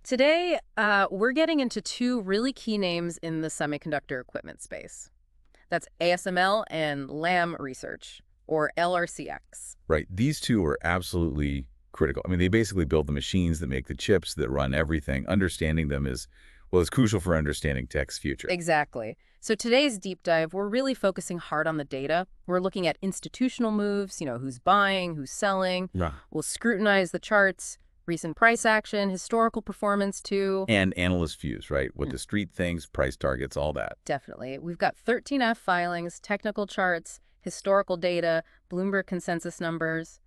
Today, we're getting into two really key names in the semiconductor equipment space. That's ASML and Lam Research, or LRCX. Right. These two are absolutely critical. I mean, they basically build the machines that make the chips that run everything. Understanding them is crucial for understanding tech's future. Exactly. So today's deep dive, we're really focusing hard on the data. We're looking at institutional moves, who's buying, who's selling. Yeah. We'll scrutinize the charts, recent price action, historical performance too. And analyst views, right? What the street thinks, price targets, all that. Definitely. We've got 13F filings, technical charts, historical data, Bloomberg consensus numbers.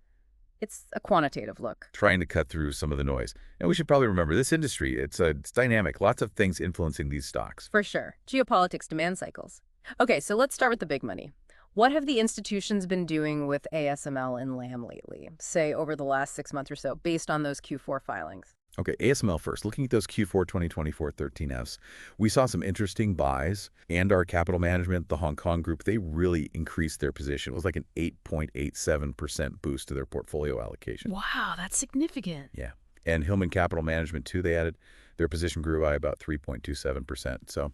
It's a quantitative look. Trying to cut through some of the noise. And we should probably remember, this industry, it's dynamic. Lots of things influencing these stocks. For sure. Geopolitics, demand cycles. Okay, so let's start with the big money. What have the institutions been doing with ASML and Lam lately, say over the last 6 months or so, based on those Q4 filings? Okay, ASML first. Looking at those Q4 2024 13Fs, we saw some interesting buys. And our capital management, the Hong Kong group, they really increased their position. It was like an 8.87% boost to their portfolio allocation. Wow, that's significant. Yeah. And Hillman Capital Management, too, they added their position grew by about 3.27%. So,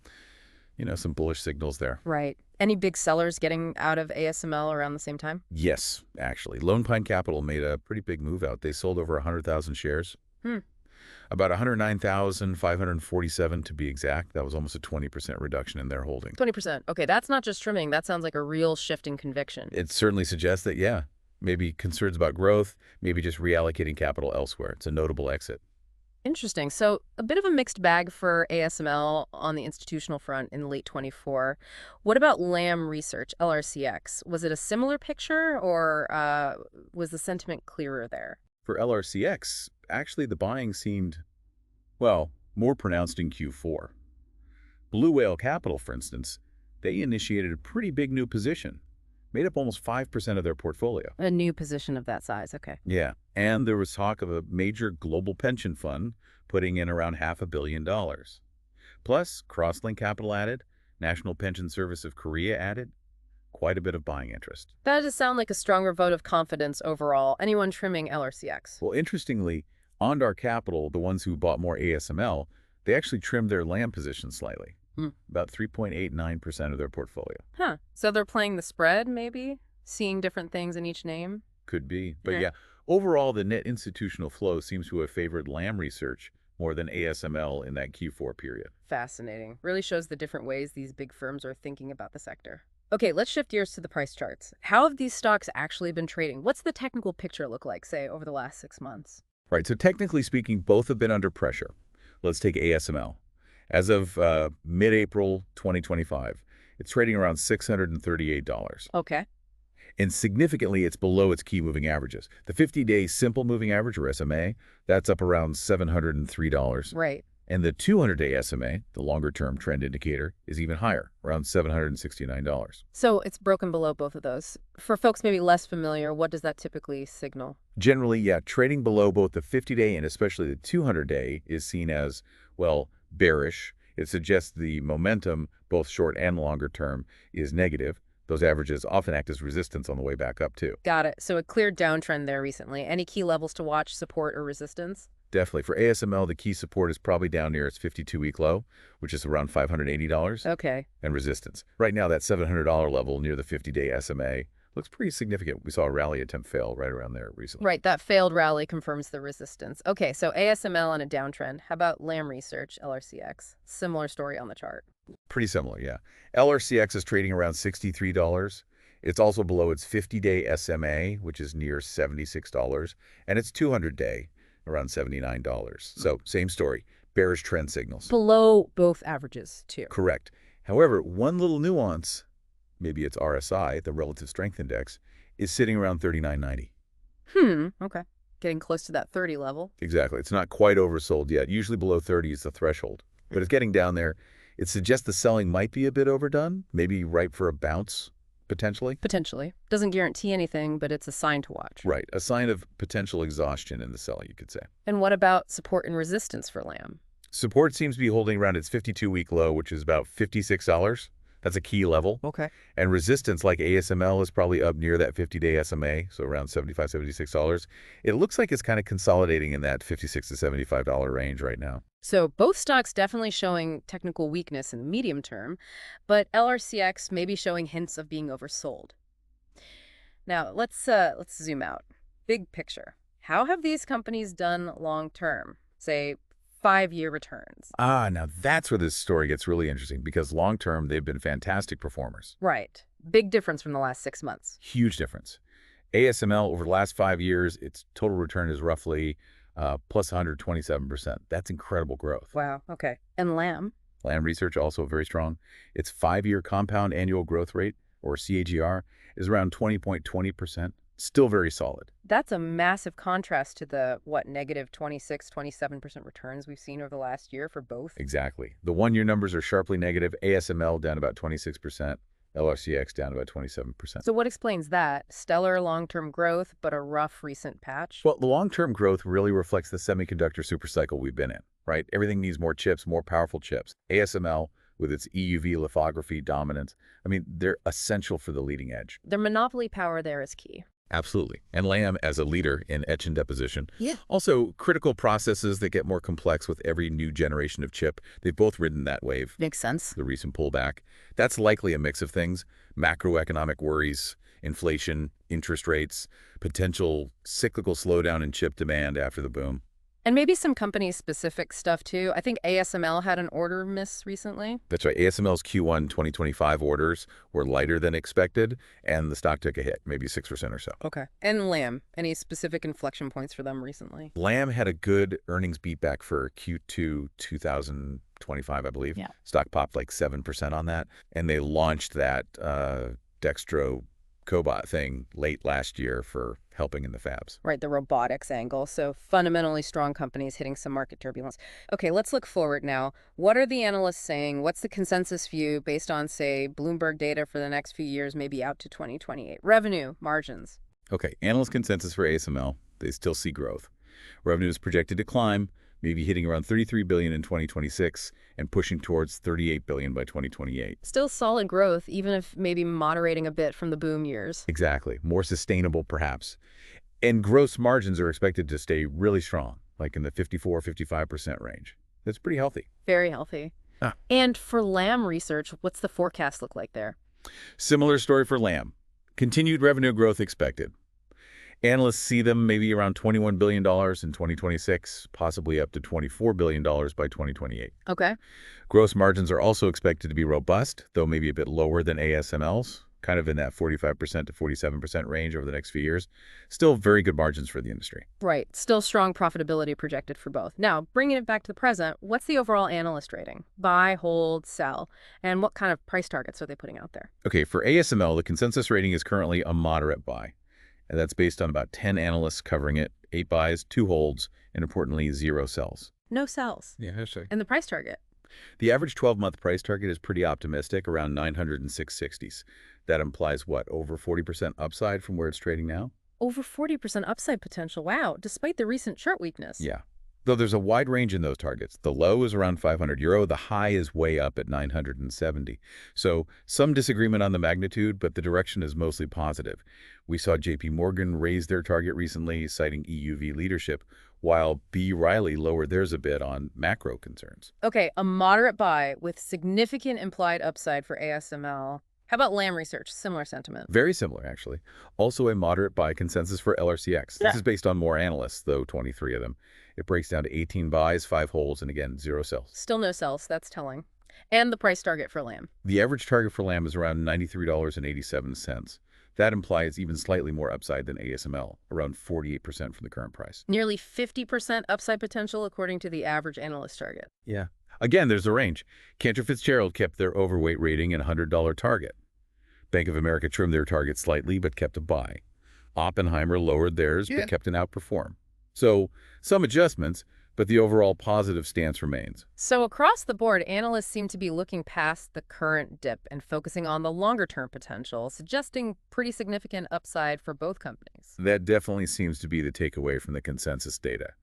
some bullish signals there. Right. Any big sellers getting out of ASML around the same time? Yes, actually. Lone Pine Capital made a pretty big move out. They sold over 100,000 shares. About 109,547 to be exact. That was almost a 20% reduction in their holdings. 20%. Okay, that's not just trimming. That sounds like a real shift in conviction. It certainly suggests that, yeah, maybe concerns about growth, maybe just reallocating capital elsewhere. It's a notable exit. Interesting. So a bit of a mixed bag for ASML on the institutional front in late 24. What about Lam Research, LRCX? Was it a similar picture, or was the sentiment clearer there? For LRCX, actually the buying seemed, well, more pronounced in Q4. Blue Whale Capital, for instance, they initiated a pretty big new position, made up almost 5% of their portfolio. A new position of that size, okay. Yeah, and there was talk of a major global pension fund putting in around $500 million. Plus, Crosslink Capital added, National Pension Service of Korea added. Quite a bit of buying interest. That does sound like a stronger vote of confidence overall. Anyone trimming LRCX? Well, interestingly, Ondar Capital, the ones who bought more ASML, they actually trimmed their Lam position slightly, about 3.89% of their portfolio. Huh. So they're playing the spread, maybe? Seeing different things in each name? Could be. But yeah, overall, the net institutional flow seems to have favored Lam Research more than ASML in that Q4 period. Fascinating. Really shows the different ways these big firms are thinking about the sector. Okay, let's shift gears to the price charts. How have these stocks actually been trading? What's the technical picture look like, say, over the last 6 months? Right, so technically speaking, both have been under pressure. Let's take ASML. As of mid-April 2025, it's trading around $638. Okay. And significantly, it's below its key moving averages. The 50-day simple moving average, or SMA, that's up around $703. Right. And the 200-day SMA, the longer-term trend indicator, is even higher, around $769. So it's broken below both of those. For folks maybe less familiar, what does that typically signal? Generally, yeah, trading below both the 50-day and especially the 200-day is seen as, well, bearish. It suggests the momentum, both short and longer term, is negative. Those averages often act as resistance on the way back up, too. Got it. So a clear downtrend there recently. Any key levels to watch, support or resistance? Definitely. For ASML, the key support is probably down near its 52-week low, which is around $580. Okay. And resistance. Right now, that $700 level near the 50-day SMA looks pretty significant. We saw a rally attempt fail right around there recently. Right. That failed rally confirms the resistance. Okay, so ASML on a downtrend. How about Lam Research, LRCX? Similar story on the chart. Pretty similar, yeah. LRCX is trading around $63. It's also below its 50-day SMA, which is near $76, and its 200-day, around $79. So same story, bearish trend signals. Below both averages, too. Correct. However, one little nuance, maybe its RSI, the Relative Strength Index, is sitting around 39.90. Okay. Getting close to that 30 level. Exactly. It's not quite oversold yet. Usually below 30 is the threshold, but it's getting down there. It suggests the selling might be a bit overdone, maybe ripe for a bounce, potentially. Potentially. Doesn't guarantee anything, but it's a sign to watch. Right. A sign of potential exhaustion in the sell, you could say. And what about support and resistance for Lam? Support seems to be holding around its 52-week low, which is about $56. That's a key level. Okay. And resistance like ASML is probably up near that 50-day SMA, so around $75, $76. It looks like it's kind of consolidating in that $56 to $75 range right now. So both stocks definitely showing technical weakness in the medium term, but LRCX may be showing hints of being oversold. Now, let's zoom out. Big picture. How have these companies done long term? Say 5-year returns. Now that's where this story gets really interesting because long term, they've been fantastic performers. Right. Big difference from the last 6 months. Huge difference. ASML over the last 5 years, its total return is roughly plus 127%. That's incredible growth. Wow. Okay. And Lam? Lam Research also very strong. Its 5-year compound annual growth rate, or CAGR, is around 20.20%. Still very solid. That's a massive contrast to the, negative 26, 27% returns we've seen over the last year for both. Exactly. The 1-year numbers are sharply negative. ASML down about 26%. LRCX down about 27%. So what explains that? Stellar long-term growth, but a rough recent patch? Well, the long-term growth really reflects the semiconductor supercycle we've been in, right? Everything needs more chips, more powerful chips. ASML, with its EUV lithography dominance, I mean, they're essential for the leading edge. Their monopoly power there is key. Absolutely. And Lam as a leader in etch and deposition. Yeah. Also, critical processes that get more complex with every new generation of chip. They've both ridden that wave. Makes sense. The recent pullback. That's likely a mix of things: macroeconomic worries, inflation, interest rates, potential cyclical slowdown in chip demand after the boom. And maybe some company-specific stuff, too. I think ASML had an order miss recently. That's right. ASML's Q1 2025 orders were lighter than expected, and the stock took a hit, maybe 6% or so. Okay. And Lam, any specific inflection points for them recently? Lam had a good earnings beatback for Q2 2025, I believe. Yeah. Stock popped like 7% on that, and they launched that Dextro cobot thing late last year for helping in the fabs. Right, the robotics angle. So fundamentally strong companies hitting some market turbulence. Okay, let's look forward now. What are the analysts saying? What's the consensus view based on, say, Bloomberg data for the next few years, maybe out to 2028? Revenue, margins. Okay, analyst consensus for ASML, they still see growth. Revenue is projected to climb, maybe hitting around $33 billion in 2026 and pushing towards $38 billion by 2028. Still solid growth, even if maybe moderating a bit from the boom years. Exactly. More sustainable, perhaps. And gross margins are expected to stay really strong, like in the 54–55% range. That's pretty healthy. Very healthy. And for Lam Research, what's the forecast look like there? Similar story for Lam. Continued revenue growth expected. Analysts see them maybe around $21 billion in 2026, possibly up to $24 billion by 2028. Okay. Gross margins are also expected to be robust, though maybe a bit lower than ASML's, kind of in that 45% to 47% range over the next few years. Still very good margins for the industry. Right. Still strong profitability projected for both. Now, bringing it back to the present, what's the overall analyst rating? Buy, hold, sell, and what kind of price targets are they putting out there? Okay, for ASML, the consensus rating is currently a moderate buy. And that's based on about 10 analysts covering it, 8 buys, 2 holds, and importantly, 0 sells. No sells. Yeah, that's right. And the price target? The average 12-month price target is pretty optimistic, around 906.60s. That implies, what, over 40% upside from where it's trading now? Over 40% upside potential. Wow, despite the recent chart weakness. Yeah. Though there's a wide range in those targets. The low is around €500. The high is way up at 970. So some disagreement on the magnitude, but the direction is mostly positive. We saw JP Morgan raise their target recently, citing EUV leadership, while B. Riley lowered theirs a bit on macro concerns. Okay, a moderate buy with significant implied upside for ASML. How about Lam Research? Similar sentiment. Very similar, actually. Also a moderate buy consensus for LRCX. This is based on more analysts, though 23 of them. It breaks down to 18 buys, 5 holds, and again, 0 sells. Still no sells. That's telling. And the price target for Lam? The average target for Lam is around $93.87. That implies even slightly more upside than ASML, around 48% from the current price. Nearly 50% upside potential according to the average analyst target. Yeah. Again, there's a range. Cantor Fitzgerald kept their overweight rating and $100 target. Bank of America trimmed their target slightly, but kept a buy. Oppenheimer lowered theirs, but kept an outperform. So, some adjustments, but the overall positive stance remains. So across the board, analysts seem to be looking past the current dip and focusing on the longer-term potential, suggesting pretty significant upside for both companies. That definitely seems to be the takeaway from the consensus data.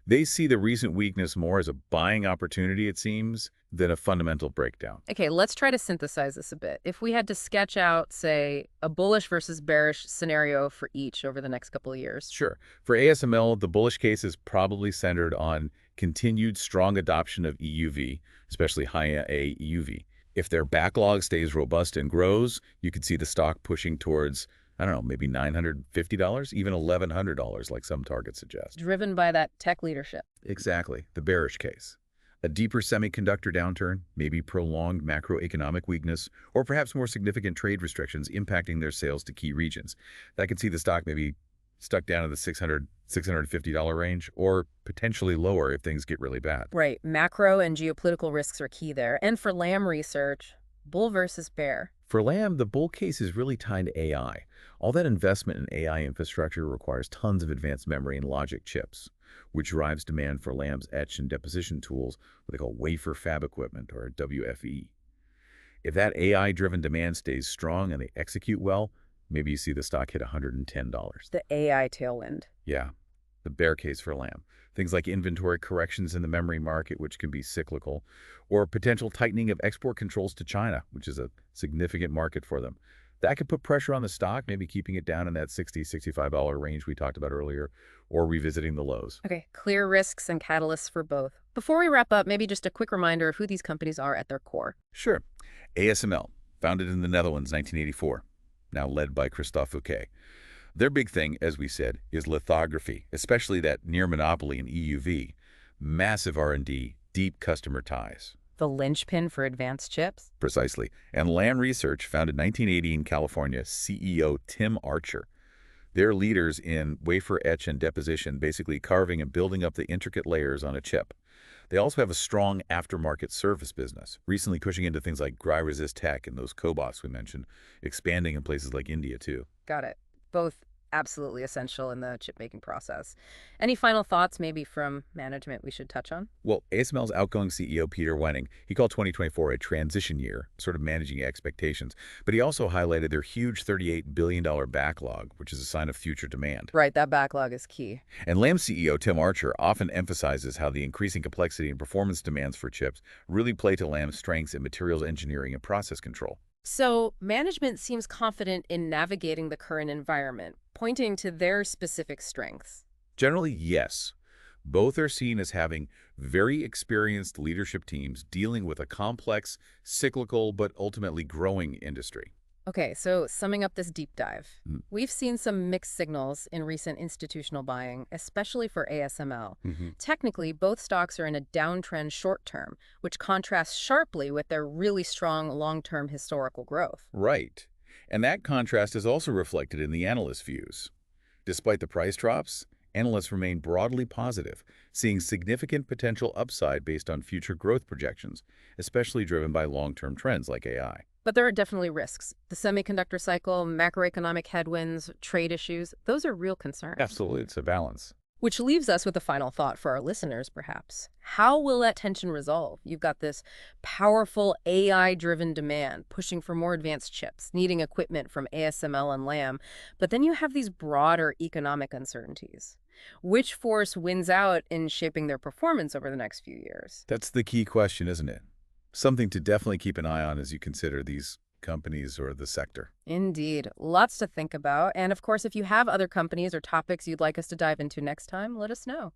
They see the recent weakness more as a buying opportunity, it seems, than a fundamental breakdown. Okay, let's try to synthesize this a bit. If we had to sketch out, say, a bullish versus bearish scenario for each over the next couple of years. Sure. For ASML, the bullish case is probably centered on continued strong adoption of EUV, especially high-A EUV. If their backlog stays robust and grows, you could see the stock pushing towards, I don't know, maybe $950, even $1,100 like some targets suggest. Driven by that tech leadership. Exactly, the bearish case. A deeper semiconductor downturn, maybe prolonged macroeconomic weakness, or perhaps more significant trade restrictions impacting their sales to key regions. That could see the stock maybe stuck down to the $650 range, or potentially lower if things get really bad. Right. Macro and geopolitical risks are key there. And for Lam Research, bull versus bear. For Lam, the bull case is really tied to AI. All that investment in AI infrastructure requires tons of advanced memory and logic chips, which drives demand for Lam's etch and deposition tools, what they call wafer fab equipment, or WFE. If that AI-driven demand stays strong and they execute well, maybe you see the stock hit $110. The AI tailwind. Yeah, the bear case for Lam. Things like inventory corrections in the memory market, which can be cyclical, or potential tightening of export controls to China, which is a significant market for them. That could put pressure on the stock, maybe keeping it down in that $60–65 range we talked about earlier, or revisiting the lows. Okay, clear risks and catalysts for both. Before we wrap up, maybe just a quick reminder of who these companies are at their core. Sure. ASML, founded in the Netherlands, 1984, now led by Christophe Fouquet. Their big thing, as we said, is lithography, especially that near monopoly in EUV, massive R&D, deep customer ties. The linchpin for advanced chips? Precisely. And Lam Research, founded 1980 in California, CEO Tim Archer. They're leaders in wafer etch and deposition, basically carving and building up the intricate layers on a chip. They also have a strong aftermarket service business, recently pushing into things like dry resist tech and those cobots we mentioned, expanding in places like India too. Got it. Both absolutely essential in the chip-making process. Any final thoughts maybe from management we should touch on? Well, ASML's outgoing CEO, Peter Wenning, he called 2024 a transition year, sort of managing expectations. But he also highlighted their huge $38 billion backlog, which is a sign of future demand. Right, that backlog is key. And Lam CEO Tim Archer often emphasizes how the increasing complexity and performance demands for chips really play to Lam's strengths in materials engineering and process control. So management seems confident in navigating the current environment, pointing to their specific strengths. Generally, yes. Both are seen as having very experienced leadership teams dealing with a complex, cyclical, but ultimately growing industry. Okay, so summing up this deep dive, Mm. we've seen some mixed signals in recent institutional buying, especially for ASML. Mm-hmm. Technically, both stocks are in a downtrend short term, which contrasts sharply with their really strong long-term historical growth. Right. And that contrast is also reflected in the analyst views. Despite the price drops, analysts remain broadly positive, seeing significant potential upside based on future growth projections, especially driven by long-term trends like AI. But there are definitely risks. The semiconductor cycle, macroeconomic headwinds, trade issues, those are real concerns. Absolutely, it's a balance. Which leaves us with a final thought for our listeners, perhaps. How will that tension resolve? You've got this powerful AI-driven demand pushing for more advanced chips, needing equipment from ASML and Lam, but then you have these broader economic uncertainties. Which force wins out in shaping their performance over the next few years? That's the key question, isn't it? Something to definitely keep an eye on as you consider these companies or the sector. Indeed. Lots to think about. And of course, if you have other companies or topics you'd like us to dive into next time, let us know.